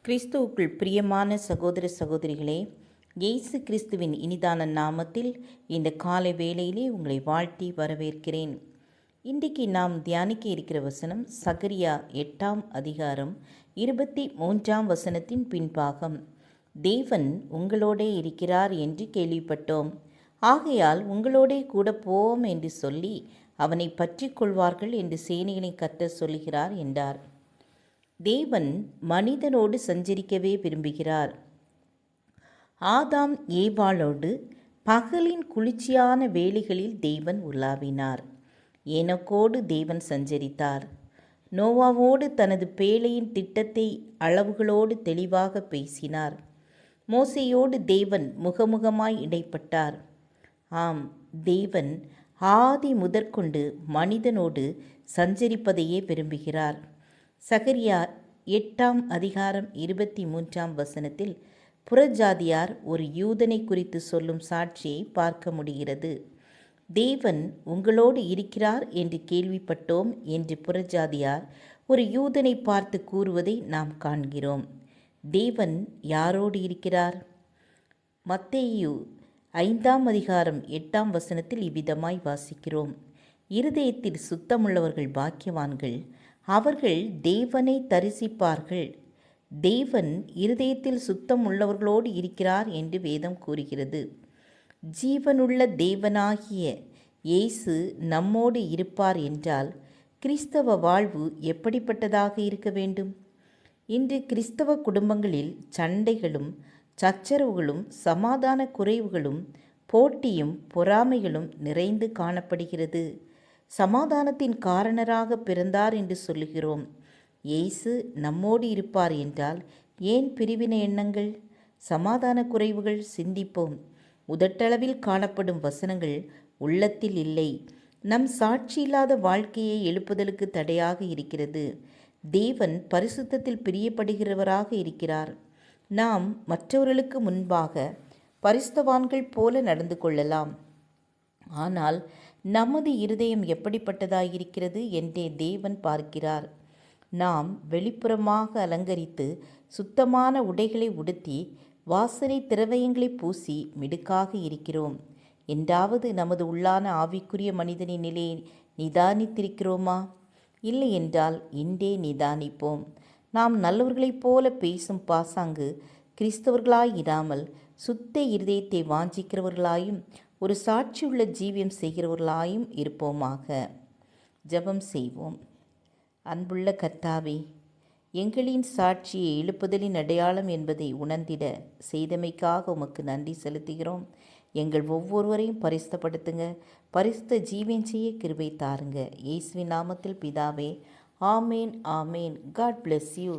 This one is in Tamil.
கிறிஸ்துவுக்குள் பிரியமான சகோதர சகோதரிகளே, இயேசு கிறிஸ்துவின் இனிதான நாமத்தில் இந்த காலை வேளையிலே உங்களை வாழ்த்தி வரவேற்கிறேன். இன்றைக்கு நாம் தியானிக்க இருக்கிற வசனம் சகரியா 8ஆம் அதிகாரம் 23ஆம் வசனத்தின் பின்பாகம். தேவன் உங்களோடே இருக்கிறார் என்று கேள்விப்பட்டோம், ஆகையால் உங்களோடே கூட போவோம் என்று சொல்லி அவனை பற்றி கொள்வார்கள் என்று சேனைகளின் கர்த்தர் சொல்கிறார் என்றார். தேவன் மனிதனோடு சஞ்சரிக்கவே விரும்புகிறார். ஆதாம் ஏவாளோடு பகலின் குளிர்ச்சியான வேளைகளில் தேவன் உலாவினார். ஏனோக்கோடு தேவன் சஞ்சரித்தார். நோவாவோடு தனது பேழையின் திட்டத்தை அளவுகளோடு தெளிவாக பேசினார். மோசேயோடு தேவன் முகமுகமாய் இடைப்பட்டார். ஆம், தேவன் ஆதி முதற்கொண்டு மனிதனோடு சஞ்சரிப்பதையே விரும்புகிறார். சகரியா 8ஆம் அதிகாரம் 23ஆம் வசனத்தில் புறஜாதியார் ஒரு யூதனை குறித்து சொல்லும் சாட்சியை பார்க்க முடிகிறது. தேவன் உங்களோடு இருக்கிறார் என்று கேள்விப்பட்டோம் என்று புறஜாதியார் ஒரு யூதனை பார்த்து கூறுவதை நாம் காண்கிறோம். தேவன் யாரோடு இருக்கிறார்? மத்தேயு 5ஆம் அதிகாரம் 8ஆம் வசனத்தில் இவ்விதமாய் வாசிக்கிறோம். இருதயத்தில் சுத்தமுள்ளவர்கள் பாக்கியவான்கள், அவர்கள் தேவனை தரிசிப்பார்கள். தேவன் இருதயத்தில் சுத்தம் உள்ளவர்களோடு இருக்கிறார் என்று வேதம் கூறுகிறது. ஜீவனுள்ள தேவனாகிய இயேசு நம்மோடு இருப்பார் என்றால் கிறிஸ்தவ வாழ்வு எப்படிப்பட்டதாக இருக்க வேண்டும்? இன்று கிறிஸ்தவ குடும்பங்களில் சண்டைகளும் சச்சரவுகளும் சமாதான குறைவுகளும் போட்டியும் பொறாமைகளும் நிறைந்து காணப்படுகிறது. சமாதானத்தின் காரணராக பிறந்தார் என்று சொல்லுகிறோம். இயேசு நம்மோடு இருப்பார் என்றால் ஏன் பிரிவினை எண்ணங்கள், சமாதான குறைவுகள்? சிந்திப்போம். உதட்டளவில் காணப்படும் வசனங்கள் உள்ளத்தில் இல்லை. நம் சாட்சி இல்லாத வாழ்க்கையை எழுப்புதலுக்கு தடையாக இருக்கிறது. தேவன் பரிசுத்தத்தில் பிரியப்படுகிறவராக இருக்கிறார். நாம் மற்றவர்களுக்கு முன்பாக பரிசுத்தவான்கள் போல நடந்து கொள்ளலாம். ஆனால் நமது இருதயம் எப்படிப்பட்டதாயிருக்கிறது என்றே தேவன் பார்க்கிறார். நாம் வெளிப்புறமாக அலங்கரித்து சுத்தமான உடைகளை உடுத்தி வாசனை திரவியங்களை பூசி மிடுக்காக இருக்கிறோம் என்றாவது நமது உள்ளான ஆவிக்குரிய மனிதனின் நிலையை நிதானித்திருக்கிறோமா? இல்லை என்றால் இன்றே நிதானிப்போம். நாம் நல்லவர்களைப் போல பேசும் பாசாங்கு கிறிஸ்தவர்களாயிராமல் சுத்த இருதயத்தை வாஞ்சிக்கிறவர்களாயும் ஒரு சாட்சியுள்ள ஜீவியம் செய்கிறவர்களாயும் இருப்போமாக. ஜெபம் செய்வோம். அன்புள்ள கர்த்தாவே, எங்களின் சாட்சியை எழுப்புதலின் அடையாளம் என்பதை உணர்ந்திட செய்தமைக்காக உமக்கு நன்றி செலுத்துகிறோம். எங்கள் ஒவ்வொருவரையும் பரிசுத்தப்படுத்துங்க. பரிசுத்த ஜீவியம் செய்ய கிருபை தாருங்க. இயேசுவின் நாமத்தில் பிதாவே, ஆமேன் ஆமேன். God bless you.